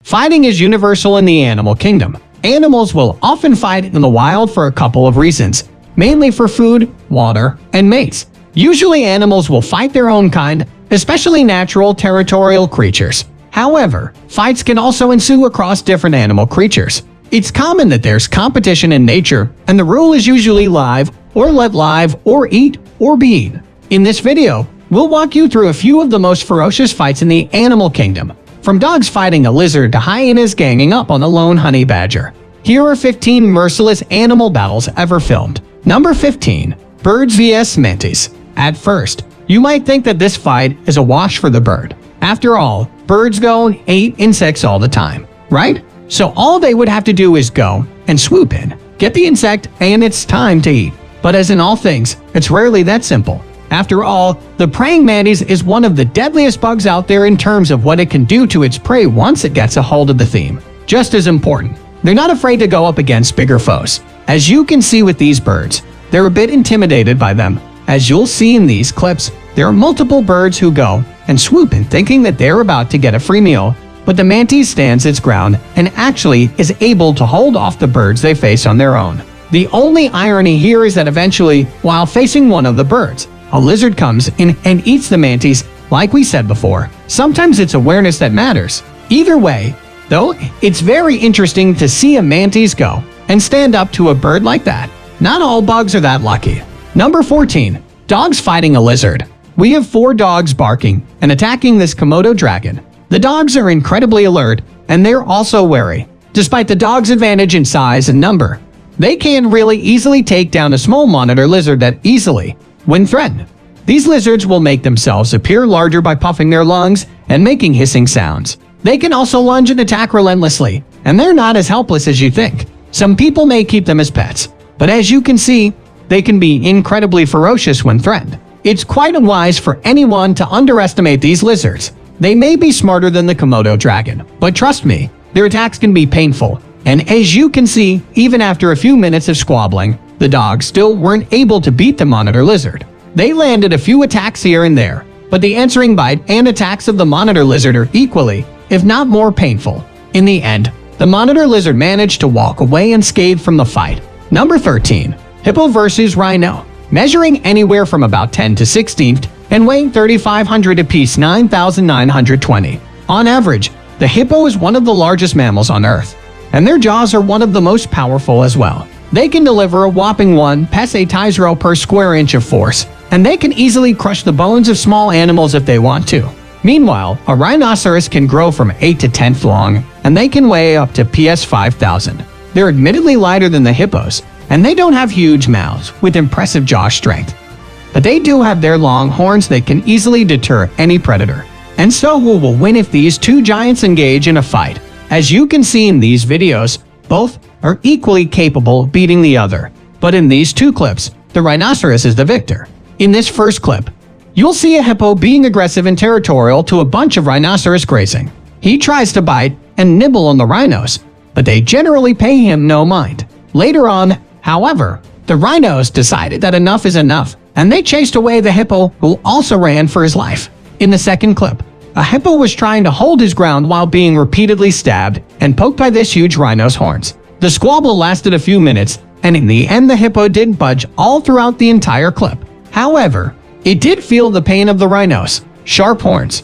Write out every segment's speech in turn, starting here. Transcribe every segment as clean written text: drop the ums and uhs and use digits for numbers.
Fighting is universal in the animal kingdom. Animals will often fight in the wild for a couple of reasons, mainly for food, water, and mates. Usually animals will fight their own kind, especially natural territorial creatures. However, fights can also ensue across different animal creatures. It's common that there's competition in nature, and the rule is usually live, or let live, or eat, or be eaten. In this video, we'll walk you through a few of the most ferocious fights in the animal kingdom, from dogs fighting a lizard to hyenas ganging up on a lone honey badger. Here are 15 merciless animal battles ever filmed. Number 15. Birds vs Mantis. At first, you might think that this fight is a wash for the bird. After all, birds go and eat insects all the time, right? So all they would have to do is go and swoop in, get the insect, and it's time to eat. But as in all things, it's rarely that simple. After all, the praying mantis is one of the deadliest bugs out there in terms of what it can do to its prey once it gets a hold of the theme. Just as important, they're not afraid to go up against bigger foes. As you can see with these birds, they're a bit intimidated by them. As you'll see in these clips, there are multiple birds who go and swoop in thinking that they're about to get a free meal, but the mantis stands its ground and actually is able to hold off the birds they face on their own. The only irony here is that eventually, while facing one of the birds, a lizard comes in and eats the mantis. Like we said before, sometimes it's awareness that matters. Either way, though, it's very interesting to see a mantis go and stand up to a bird like that. Not all bugs are that lucky. Number 14. Dogs fighting a lizard. We have 4 dogs barking and attacking this Komodo dragon. The dogs are incredibly alert, and they're also wary. Despite the dog's advantage in size and number, they can really easily take down a small monitor lizard that easily, when threatened. These lizards will make themselves appear larger by puffing their lungs and making hissing sounds. They can also lunge and attack relentlessly, and they're not as helpless as you think. Some people may keep them as pets, but as you can see, they can be incredibly ferocious when threatened. It's quite unwise for anyone to underestimate these lizards. They may be smarter than the Komodo dragon, but trust me, their attacks can be painful. And as you can see, even after a few minutes of squabbling, the dogs still weren't able to beat the monitor lizard. They landed a few attacks here and there, but the answering bite and attacks of the monitor lizard are equally, if not more painful. In the end, the monitor lizard managed to walk away unscathed from the fight. Number 13. Hippo vs Rhino. Measuring anywhere from about 10 to 16 and weighing 3,500 apiece, 9,920. On average, the hippo is one of the largest mammals on Earth, and their jaws are one of the most powerful as well. They can deliver a whopping 1 pesatizero per square inch of force, and they can easily crush the bones of small animals if they want to. Meanwhile, a rhinoceros can grow from 8 to 10 feet long, and they can weigh up to PS 5,000. They're admittedly lighter than the hippos, and they don't have huge mouths with impressive jaw strength. But they do have their long horns that can easily deter any predator. And so who will win if these two giants engage in a fight? As you can see in these videos, both are equally capable of beating the other. But in these two clips, the rhinoceros is the victor. In this first clip, you'll see a hippo being aggressive and territorial to a bunch of rhinoceros grazing. He tries to bite and nibble on the rhinos, but they generally pay him no mind. Later on, however, the rhinos decided that enough is enough, and they chased away the hippo, who also ran for his life. In the second clip, a hippo was trying to hold his ground while being repeatedly stabbed and poked by this huge rhino's horns. The squabble lasted a few minutes, and in the end the hippo didn't budge all throughout the entire clip. However, it did feel the pain of the rhino's sharp horns.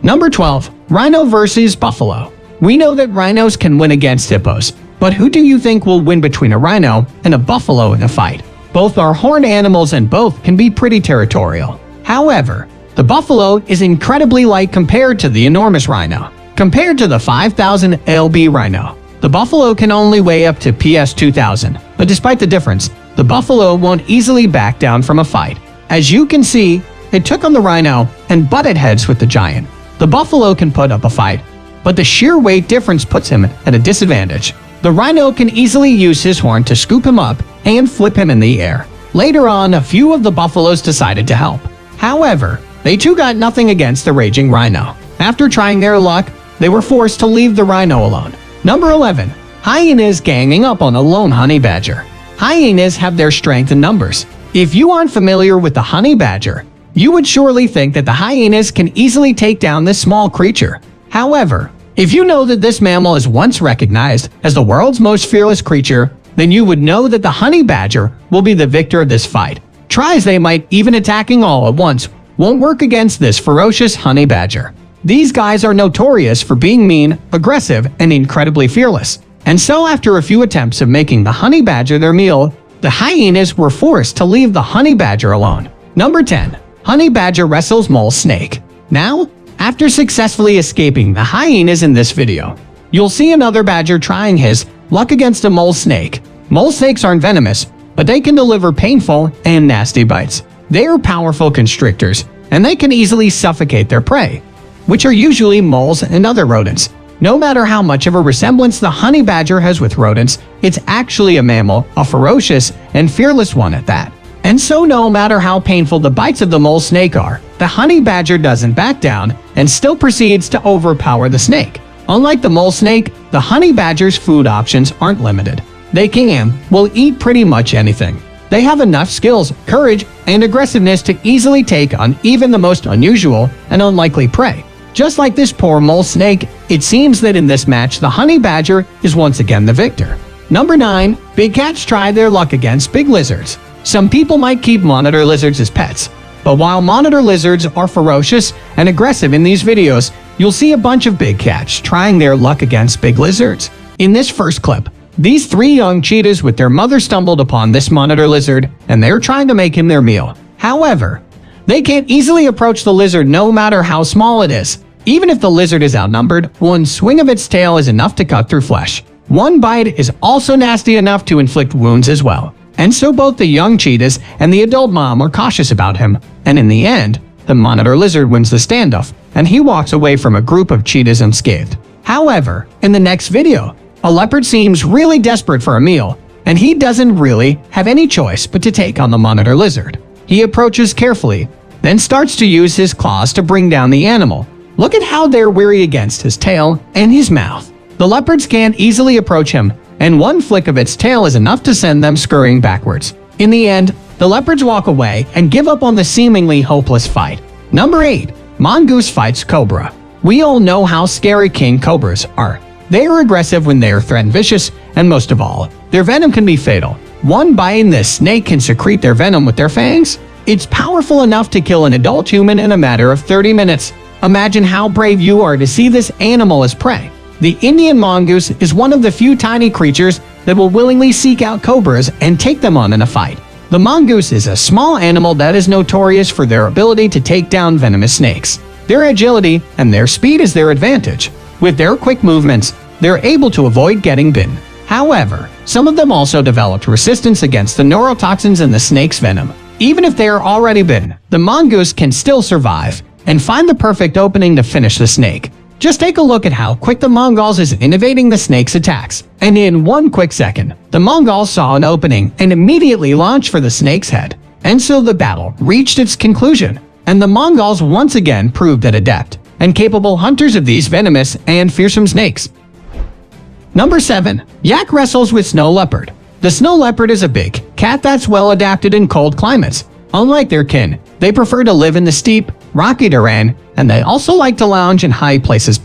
Number 12. Rhino vs Buffalo. We know that rhinos can win against hippos, but who do you think will win between a rhino and a buffalo in a fight? Both are horned animals and both can be pretty territorial. However, the buffalo is incredibly light compared to the enormous rhino. Compared to the 5,000 lb rhino, the buffalo can only weigh up to PS 2,000, but despite the difference, the buffalo won't easily back down from a fight. As you can see, it took on the rhino and butted heads with the giant. The buffalo can put up a fight, but the sheer weight difference puts him at a disadvantage. The rhino can easily use his horn to scoop him up and flip him in the air. Later on, a few of the buffaloes decided to help. However, they too got nothing against the raging rhino. After trying their luck, they were forced to leave the rhino alone. Number 11. Hyenas ganging up on a lone honey badger. Hyenas have their strength in numbers. If you aren't familiar with the honey badger, you would surely think that the hyenas can easily take down this small creature. However, If you know that this mammal is once recognized as the world's most fearless creature, then you would know that the honey badger will be the victor of this fight. Try as they might, even attacking all at once won't work against this ferocious honey badger. These guys are notorious for being mean, aggressive, and incredibly fearless. And so after a few attempts of making the honey badger their meal, the hyenas were forced to leave the honey badger alone. Number 10. Honey badger wrestles mole snake. Now, after successfully escaping the hyenas in this video, you'll see another badger trying his luck against a mole snake. Mole snakes aren't venomous, but they can deliver painful and nasty bites. They are powerful constrictors, and they can easily suffocate their prey, which are usually moles and other rodents. No matter how much of a resemblance the honey badger has with rodents, it's actually a mammal, a ferocious and fearless one at that. And so no matter how painful the bites of the mole snake are, the honey badger doesn't back down and still proceeds to overpower the snake. Unlike the mole snake, the honey badger's food options aren't limited. They will eat pretty much anything. They have enough skills, courage, and aggressiveness to easily take on even the most unusual and unlikely prey. Just like this poor mole snake, it seems that in this match the honey badger is once again the victor. Number 9. Big cats try their luck against big lizards. Some people might keep monitor lizards as pets, but while monitor lizards are ferocious and aggressive in these videos, you'll see a bunch of big cats trying their luck against big lizards. In this first clip, these 3 young cheetahs with their mother stumbled upon this monitor lizard, and they're trying to make him their meal. However, they can't easily approach the lizard no matter how small it is. Even if the lizard is outnumbered, one swing of its tail is enough to cut through flesh. One bite is also nasty enough to inflict wounds as well. And so both the young cheetahs and the adult mom are cautious about him, and in the end, the monitor lizard wins the standoff, and he walks away from a group of cheetahs unscathed. However, in the next video, a leopard seems really desperate for a meal, and he doesn't really have any choice but to take on the monitor lizard. He approaches carefully, then starts to use his claws to bring down the animal. Look at how they're weary against his tail and his mouth. The leopards can't easily approach him, and one flick of its tail is enough to send them scurrying backwards. In the end, the leopards walk away and give up on the seemingly hopeless fight. Number 8. Mongoose fights cobra. We all know how scary king cobras are. They are aggressive when they are threatened, vicious, and most of all, their venom can be fatal. One bite in this snake can secrete their venom with their fangs. It's powerful enough to kill an adult human in a matter of 30 minutes. Imagine how brave you are to see this animal as prey. The Indian mongoose is one of the few tiny creatures that will willingly seek out cobras and take them on in a fight. The mongoose is a small animal that is notorious for their ability to take down venomous snakes. Their agility and their speed is their advantage. With their quick movements, they're able to avoid getting bitten. However, some of them also developed resistance against the neurotoxins in the snake's venom. Even if they are already bitten, the mongoose can still survive and find the perfect opening to finish the snake. Just take a look at how quick the Mongols is evading the snake's attacks. And in one quick second, the Mongols saw an opening and immediately launched for the snake's head. And so the battle reached its conclusion, and the Mongols once again proved that adept and capable hunters of these venomous and fearsome snakes. Number 7. Yak wrestles with snow leopard. The snow leopard is a big cat that's well adapted in cold climates. Unlike their kin, they prefer to live in the steep, rocky terrain, and they also like to lounge in high places.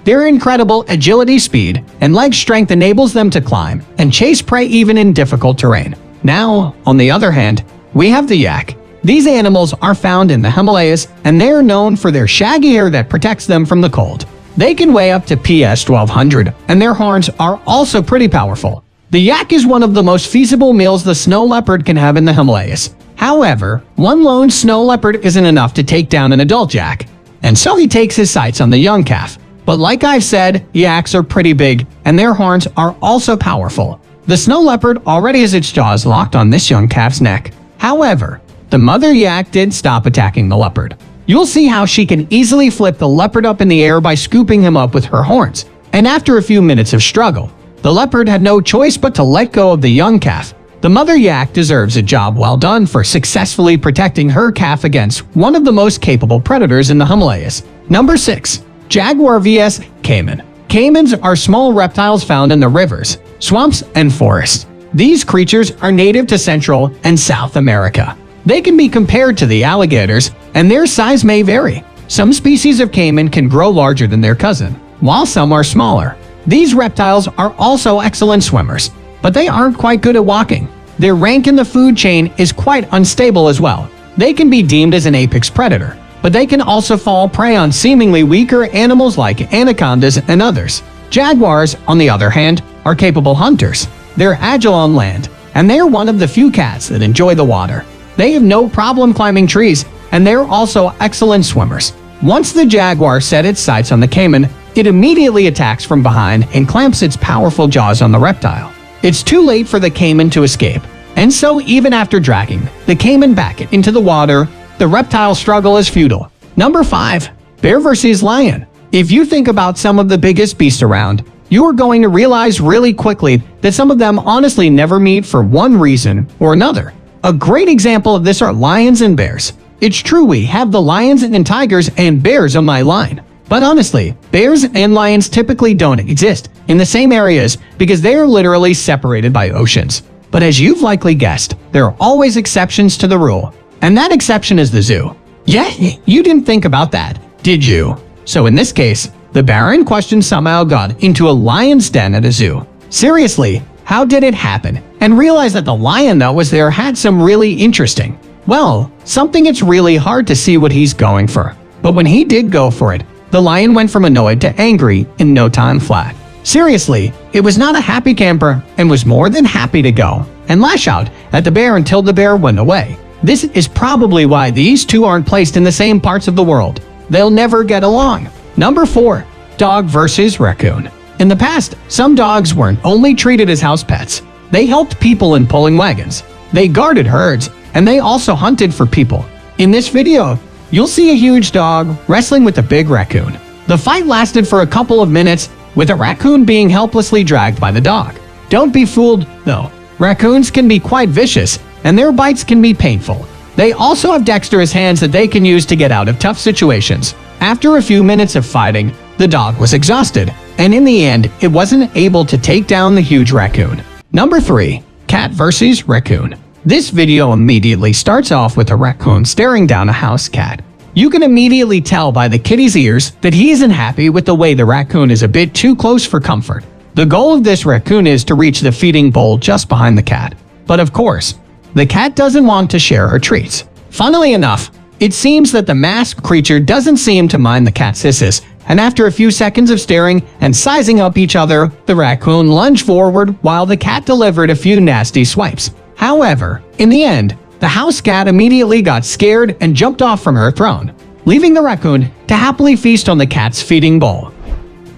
Their incredible agility, speed, and leg strength enables them to climb and chase prey even in difficult terrain. Now, on the other hand, we have the yak. These animals are found in the Himalayas, and they are known for their shaggy hair that protects them from the cold. They can weigh up to PS 1200, and their horns are also pretty powerful. The yak is one of the most feasible meals the snow leopard can have in the Himalayas. However, one lone snow leopard isn't enough to take down an adult yak, and so he takes his sights on the young calf. But like I've said, yaks are pretty big, and their horns are also powerful. The snow leopard already has its jaws locked on this young calf's neck. However, the mother yak did stop attacking the leopard. You'll see how she can easily flip the leopard up in the air by scooping him up with her horns. And after a few minutes of struggle, the leopard had no choice but to let go of the young calf. The mother yak deserves a job well done for successfully protecting her calf against one of the most capable predators in the Himalayas. Number 6. Jaguar vs. Caiman. Caimans are small reptiles found in the rivers, swamps, and forests. These creatures are native to Central and South America. They can be compared to the alligators, and their size may vary. Some species of caiman can grow larger than their cousin, while some are smaller. These reptiles are also excellent swimmers, but they aren't quite good at walking. Their rank in the food chain is quite unstable as well. They can be deemed as an apex predator, but they can also fall prey on seemingly weaker animals like anacondas and others. Jaguars, on the other hand, are capable hunters. They're agile on land, and they're one of the few cats that enjoy the water. They have no problem climbing trees, and they're also excellent swimmers. Once the jaguar set its sights on the caiman, it immediately attacks from behind and clamps its powerful jaws on the reptile. It's too late for the caiman to escape, and so even after dragging the caiman back into the water, the reptile struggle is futile. Number 5. Bear vs. Lion. If you think about some of the biggest beasts around, you are going to realize really quickly that some of them honestly never meet for one reason or another. A great example of this are lions and bears. It's true we have the lions and tigers and bears on my line. But honestly, bears and lions typically don't exist in the same areas because they are literally separated by oceans. But as you've likely guessed, there are always exceptions to the rule. And that exception is the zoo. Yeah, you didn't think about that, did you? So in this case, the bear in question somehow got into a lion's den at a zoo. Seriously, how did it happen? And realize that the lion that was there had some really interesting, well, something it's really hard to see what he's going for. But when he did go for it, the lion went from annoyed to angry in no time flat. Seriously, it was not a happy camper and was more than happy to go and lash out at the bear until the bear went away. This is probably why these two aren't placed in the same parts of the world. They'll never get along. Number 4. Dog vs. Raccoon. In the past, some dogs weren't only treated as house pets. They helped people in pulling wagons. They guarded herds, and they also hunted for people. In this video, you'll see a huge dog wrestling with a big raccoon. The fight lasted for a couple of minutes, with a raccoon being helplessly dragged by the dog. Don't be fooled, though. Raccoons can be quite vicious, and their bites can be painful. They also have dexterous hands that they can use to get out of tough situations. After a few minutes of fighting, the dog was exhausted, and in the end, it wasn't able to take down the huge raccoon. Number 3. Cat vs. Raccoon. This video immediately starts off with a raccoon staring down a house cat. You can immediately tell by the kitty's ears that he isn't happy with the way the raccoon is a bit too close for comfort. The goal of this raccoon is to reach the feeding bowl just behind the cat. But of course, the cat doesn't want to share her treats. Funnily enough, it seems that the masked creature doesn't seem to mind the cat's hisses, and after a few seconds of staring and sizing up each other, the raccoon lunged forward while the cat delivered a few nasty swipes. However, in the end, the house cat immediately got scared and jumped off from her throne, leaving the raccoon to happily feast on the cat's feeding bowl.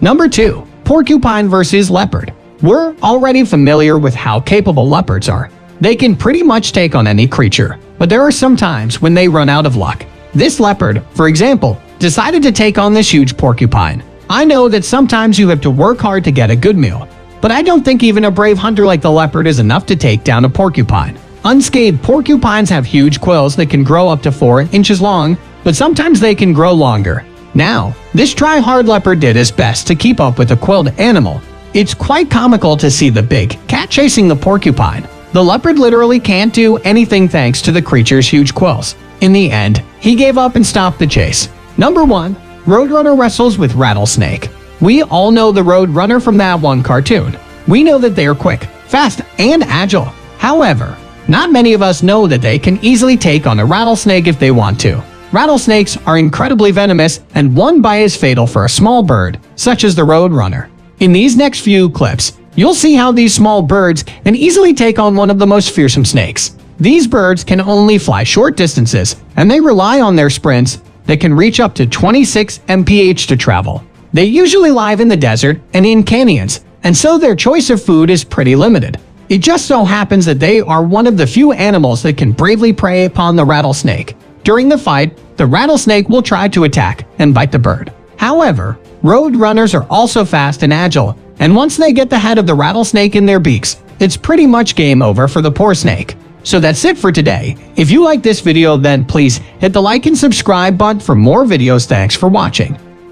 Number 2. Porcupine vs. Leopard. We're already familiar with how capable leopards are. They can pretty much take on any creature, but there are some times when they run out of luck. This leopard, for example, decided to take on this huge porcupine. I know that sometimes you have to work hard to get a good meal, but I don't think even a brave hunter like the leopard is enough to take down a porcupine. Unscathed porcupines have huge quills that can grow up to 4 inches long, but sometimes they can grow longer. Now, this try-hard leopard did his best to keep up with a quilled animal. It's quite comical to see the big cat chasing the porcupine. The leopard literally can't do anything thanks to the creature's huge quills. In the end, he gave up and stopped the chase. Number 1. Roadrunner wrestles with rattlesnake. We all know the Roadrunner from that one cartoon. We know that they are quick, fast, and agile. However, not many of us know that they can easily take on a rattlesnake if they want to. Rattlesnakes are incredibly venomous, and one bite is fatal for a small bird, such as the Roadrunner. In these next few clips, you'll see how these small birds can easily take on one of the most fearsome snakes. These birds can only fly short distances, and they rely on their sprints that can reach up to 26 mph to travel. They usually live in the desert and in canyons, and so their choice of food is pretty limited. It just so happens that they are one of the few animals that can bravely prey upon the rattlesnake. During the fight, the rattlesnake will try to attack and bite the bird. However, roadrunners are also fast and agile, and once they get the head of the rattlesnake in their beaks, it's pretty much game over for the poor snake. So that's it for today. If you like this video, then please hit the like and subscribe button for more videos. Thanks for watching.